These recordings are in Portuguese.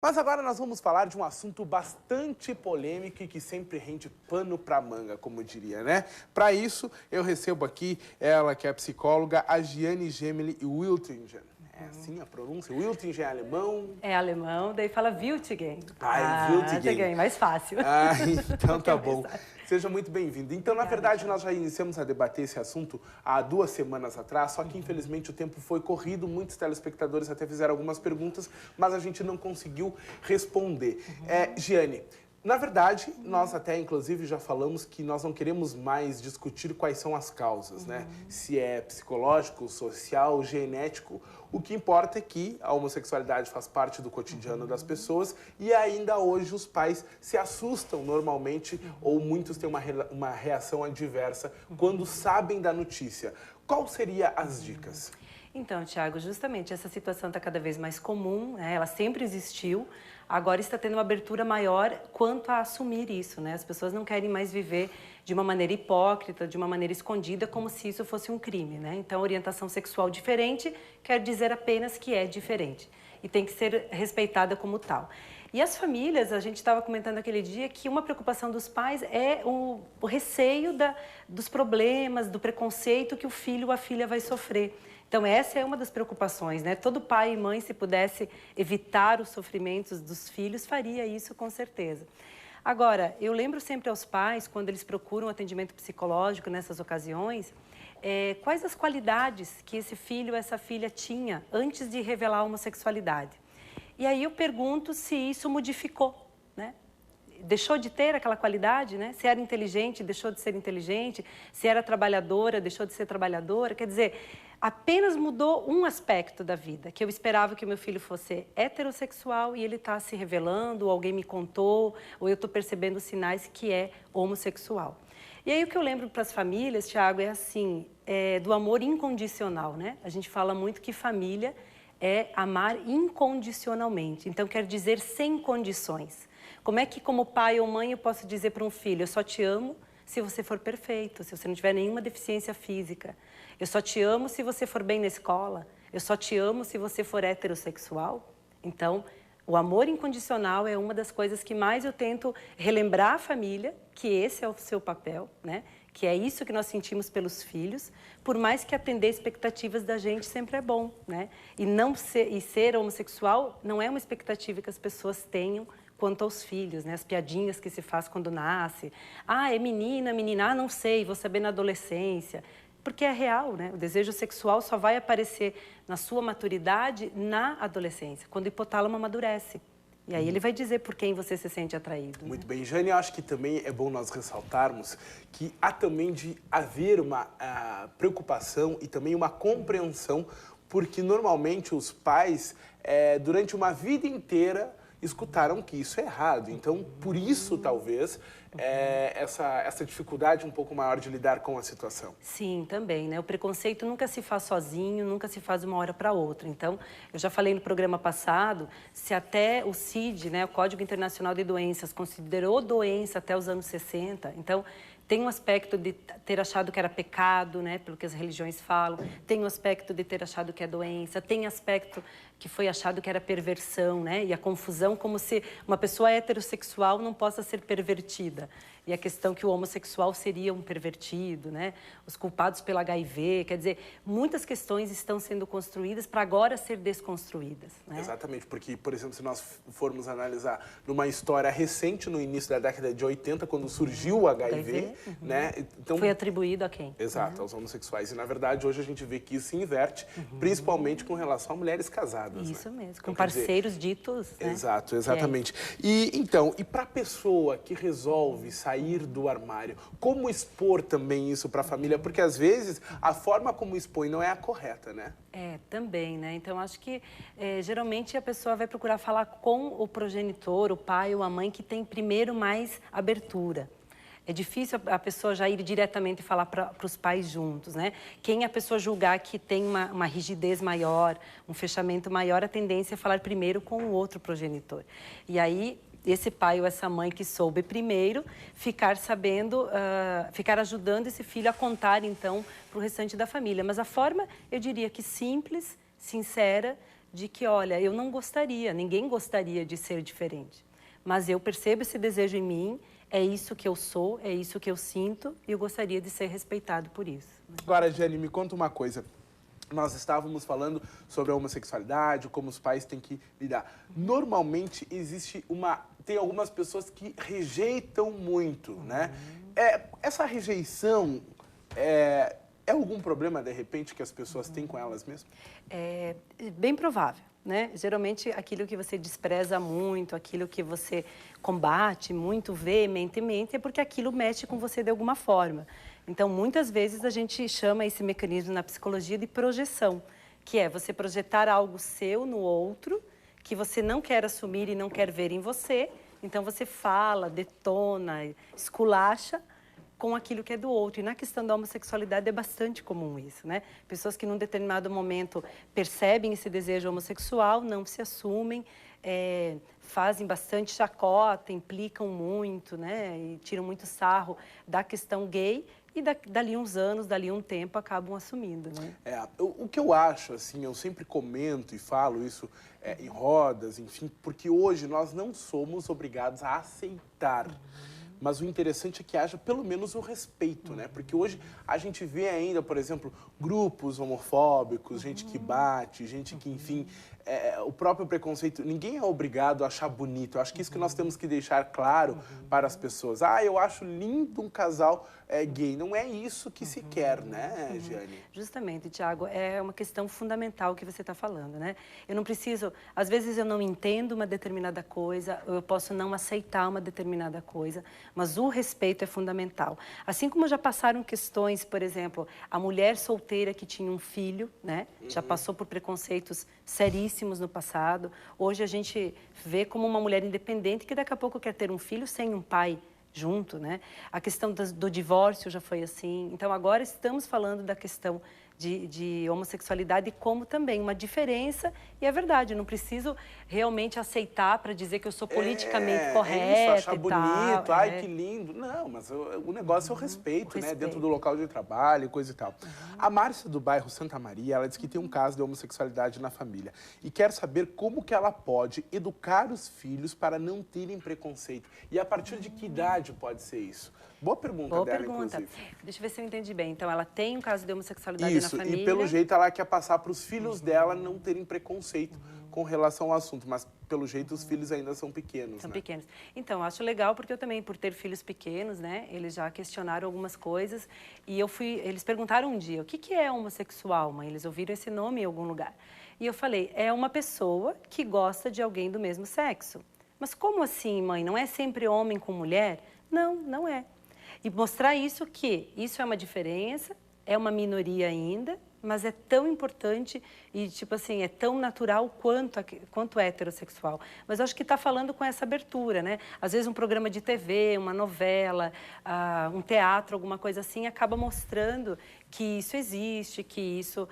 Mas agora nós vamos falar de um assunto bastante polêmico e que sempre rende pano pra manga, como eu diria, né? Para isso, eu recebo aqui ela, que é a psicóloga, a Giane Gemely Wiltingen. É assim a pronúncia? Wiltingen é alemão? É alemão, daí fala Wiltingen. Wiltingen. Mais fácil. Então tá bom. Mais fácil. Seja muito bem-vindo. Então, na verdade, nós já iniciamos a debater esse assunto há 2 semanas atrás, só que, infelizmente, o tempo foi corrido, muitos telespectadores até fizeram algumas perguntas, mas a gente não conseguiu responder. Giane, na verdade, nós até, inclusive, já falamos que nós não queremos mais discutir quais são as causas, né? Se é psicológico, social, genético. O que importa é que a homossexualidade faz parte do cotidiano das pessoas e ainda hoje os pais se assustam normalmente ou muitos têm uma reação adversa quando sabem da notícia. Qual seria as dicas? Então, Thiago, justamente essa situação está cada vez mais comum, né? Ela sempre existiu, agora está tendo uma abertura maior quanto a assumir isso, né? As pessoas não querem mais viver de uma maneira hipócrita, de uma maneira escondida, como se isso fosse um crime, né? Então, orientação sexual diferente quer dizer apenas que é diferente e tem que ser respeitada como tal. E as famílias, a gente estava comentando aquele dia que uma preocupação dos pais é o receio dos problemas, do preconceito que o filho ou a filha vai sofrer. Então, essa é uma das preocupações, né? Todo pai e mãe, se pudesse evitar os sofrimentos dos filhos, faria isso com certeza. Agora, eu lembro sempre aos pais, quando eles procuram atendimento psicológico nessas ocasiões, quais as qualidades que esse filho ou essa filha tinha antes de revelar a homossexualidade. E aí eu pergunto se isso modificou, né? Deixou de ter aquela qualidade, né? Se era inteligente, deixou de ser inteligente, se era trabalhadora, deixou de ser trabalhadora. Quer dizer, apenas mudou um aspecto da vida, que eu esperava que o meu filho fosse heterossexual e ele está se revelando, ou alguém me contou, ou eu estou percebendo sinais que é homossexual. E aí o que eu lembro para as famílias, Thiago, é assim, do amor incondicional, né? A gente fala muito que família é amar incondicionalmente, então quer dizer sem condições. Como é que, como pai ou mãe, eu posso dizer para um filho, eu só te amo se você for perfeito, se você não tiver nenhuma deficiência física. Eu só te amo se você for bem na escola. Eu só te amo se você for heterossexual. Então, o amor incondicional é uma das coisas que mais eu tento relembrar a família, que esse é o seu papel, né? Que é isso que nós sentimos pelos filhos, por mais que atender expectativas da gente sempre é bom, né? E ser homossexual não é uma expectativa que as pessoas tenham quanto aos filhos, né? As piadinhas que se faz quando nasce. Ah, é menina, menina, não sei, vou saber na adolescência. Porque é real, né? O desejo sexual só vai aparecer na sua maturidade na adolescência, quando o hipotálamo amadurece. E aí ele vai dizer por quem você se sente atraído. Muito bem, Jane, eu acho que também é bom nós ressaltarmos que há também de haver uma preocupação e também uma compreensão, porque normalmente os pais, durante uma vida inteira, escutaram que isso é errado. Então, por isso, talvez, essa dificuldade um pouco maior de lidar com a situação. Sim, também, né? O preconceito nunca se faz sozinho, nunca se faz de uma hora para outra. Então, eu já falei no programa passado, se até o CID, né, o Código Internacional de Doenças, considerou doença até os anos 60, então tem um aspecto de ter achado que era pecado, né, pelo que as religiões falam, tem um aspecto de ter achado que é doença, tem aspecto que foi achado que era perversão, né, e a confusão como se uma pessoa heterossexual não possa ser pervertida. E a questão que o homossexual seria um pervertido, né, os culpados pelo HIV, quer dizer, muitas questões estão sendo construídas para agora ser desconstruídas, né? Exatamente, porque, por exemplo, se nós formos analisar numa história recente, no início da década de 80, quando surgiu o HIV, né? Então, foi atribuído a quem? Exato, aos homossexuais. E, na verdade, hoje a gente vê que isso se inverte, principalmente com relação a mulheres casadas. Isso, né? mesmo, Então, com parceiros ditos, né? Exato, exatamente. E para a pessoa que resolve sair do armário, como expor também isso para a família? Porque, às vezes, a forma como expõe não é a correta, né? Também, né? Então, acho que geralmente a pessoa vai procurar falar com o progenitor, o pai ou a mãe, que tem primeiro mais abertura. É difícil a pessoa já ir diretamente falar para os pais juntos, né? Quem a pessoa julgar que tem uma rigidez maior, um fechamento maior, a tendência é falar primeiro com o outro progenitor. E aí, esse pai ou essa mãe que soube primeiro, ficar sabendo, ficar ajudando esse filho a contar, então, para o restante da família. Mas a forma, eu diria que simples, sincera, de que, olha, eu não gostaria, ninguém gostaria de ser diferente, mas eu percebo esse desejo em mim, é isso que eu sou, é isso que eu sinto e eu gostaria de ser respeitado por isso. Agora, Jane, me conta uma coisa. Nós estávamos falando sobre a homossexualidade, como os pais têm que lidar. Normalmente tem algumas pessoas que rejeitam muito, né? Essa rejeição é algum problema, de repente, que as pessoas têm com elas mesmas? É bem provável, né? Geralmente, aquilo que você despreza muito, aquilo que você combate muito veementemente, é porque aquilo mexe com você de alguma forma. Então, muitas vezes, a gente chama esse mecanismo na psicologia de projeção, que é você projetar algo seu no outro, que você não quer assumir e não quer ver em você. Então, você fala, detona, esculacha com aquilo que é do outro. E na questão da homossexualidade é bastante comum isso, né? Pessoas que num determinado momento percebem esse desejo homossexual, não se assumem, fazem bastante chacota, implicam muito, né? E tiram muito sarro da questão gay e dali uns anos, dali um tempo, acabam assumindo, né? O que eu acho, assim, eu sempre comento e falo isso em rodas, enfim, porque hoje nós não somos obrigados a aceitar. Mas o interessante é que haja pelo menos o respeito, né? Porque hoje a gente vê ainda, por exemplo, grupos homofóbicos, gente que bate, gente que, enfim, o próprio preconceito, ninguém é obrigado a achar bonito. Eu acho que isso que nós temos que deixar claro para as pessoas. Eu acho lindo um casal gay. Não é isso que se quer, né, Jane? Justamente, Tiago, é uma questão fundamental que você está falando, né? Eu não preciso, às vezes eu não entendo uma determinada coisa, ou eu posso não aceitar uma determinada coisa, mas o respeito é fundamental. Assim como já passaram questões, por exemplo, a mulher solteira que tinha um filho, né? Já passou por preconceitos seríssimos no passado. Hoje a gente vê como uma mulher independente que daqui a pouco quer ter um filho sem um pai junto, né? A questão do divórcio já foi assim. Então, agora estamos falando da questão de homossexualidade como também uma diferença. E é verdade, eu não preciso realmente aceitar para dizer que eu sou politicamente correta achar bonito, que lindo. Não, mas o negócio é o respeito, né? Dentro do local de trabalho, coisa e tal. A Márcia, do bairro Santa Maria, ela diz que tem um caso de homossexualidade na família e quer saber como que ela pode educar os filhos para não terem preconceito. E a partir de que idade pode ser isso? Boa pergunta dela, inclusive. Deixa eu ver se eu entendi bem. Então, ela tem um caso de homossexualidade na família. E pelo jeito ela quer passar para os filhos dela não terem preconceito com relação ao assunto, mas pelo jeito os filhos ainda são pequenos, São né? pequenos. Então, eu acho legal porque eu também, por ter filhos pequenos, né, eles já questionaram algumas coisas e eles perguntaram um dia, o que é homossexual, mãe? Eles ouviram esse nome em algum lugar. E eu falei, é uma pessoa que gosta de alguém do mesmo sexo. Mas como assim, mãe? Não é sempre homem com mulher? Não, não é. E mostrar isso é uma diferença, é uma minoria ainda, mas é tão importante e, tipo assim, é tão natural quanto heterossexual. Mas eu acho que está falando com essa abertura, né? Às vezes um programa de TV, uma novela, um teatro, alguma coisa assim, acaba mostrando que isso existe, que isso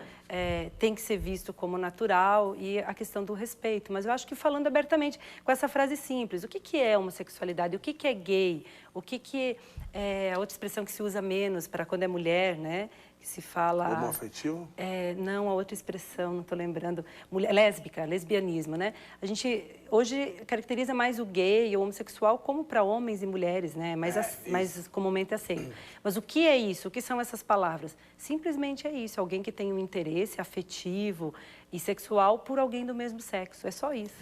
tem que ser visto como natural e a questão do respeito. Mas eu acho que falando abertamente, com essa frase simples, o que é homossexualidade, o que é gay, o que é a outra expressão que se usa menos para quando é mulher, né? Que se fala... Homoafetivo? Não, a outra expressão, não estou lembrando. Mulher, lésbica, lesbianismo, né? A gente hoje caracteriza mais o gay, o homossexual, como para homens e mulheres, né? Mais comumente aceito. Mas o que é isso? O que são essas palavras? Simplesmente é isso, alguém que tem um interesse afetivo e sexual por alguém do mesmo sexo. É só isso.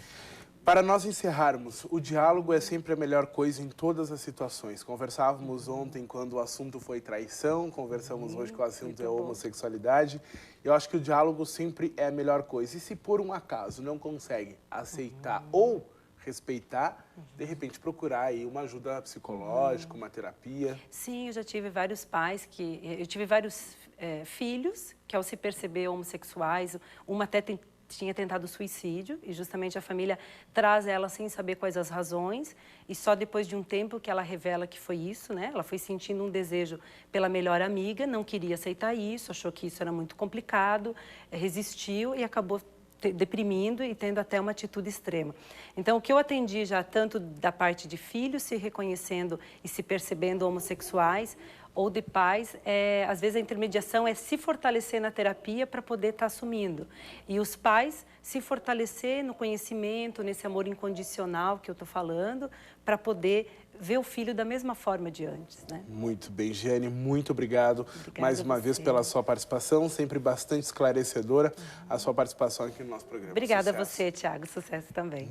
Para nós encerrarmos, o diálogo é sempre a melhor coisa em todas as situações. Conversávamos ontem quando o assunto foi traição, conversamos hoje com o assunto é homossexualidade. Eu acho que o diálogo sempre é a melhor coisa. E se por um acaso não consegue aceitar ou respeitar, de repente procurar aí uma ajuda psicológica, uma terapia. Sim, eu já tive vários pais eu tive vários filhos que ao se perceber homossexuais, uma até tinha tentado suicídio e justamente a família traz ela sem saber quais as razões e só depois de um tempo que ela revela que foi isso, né? Ela foi sentindo um desejo pela melhor amiga, não queria aceitar isso, achou que isso era muito complicado, resistiu e acabou deprimindo e tendo até uma atitude extrema. Então, o que eu atendi já tanto da parte de filhos se reconhecendo e se percebendo homossexuais, ou de pais, às vezes a intermediação é se fortalecer na terapia para poder estar assumindo. E os pais se fortalecer no conhecimento, nesse amor incondicional que eu estou falando, para poder ver o filho da mesma forma de antes, né? Muito bem, Giane, muito obrigado mais uma vez você. pela sua participação, sempre bastante esclarecedora a sua participação aqui no nosso programa. Obrigada Sucesso. a você, Thiago. Sucesso também.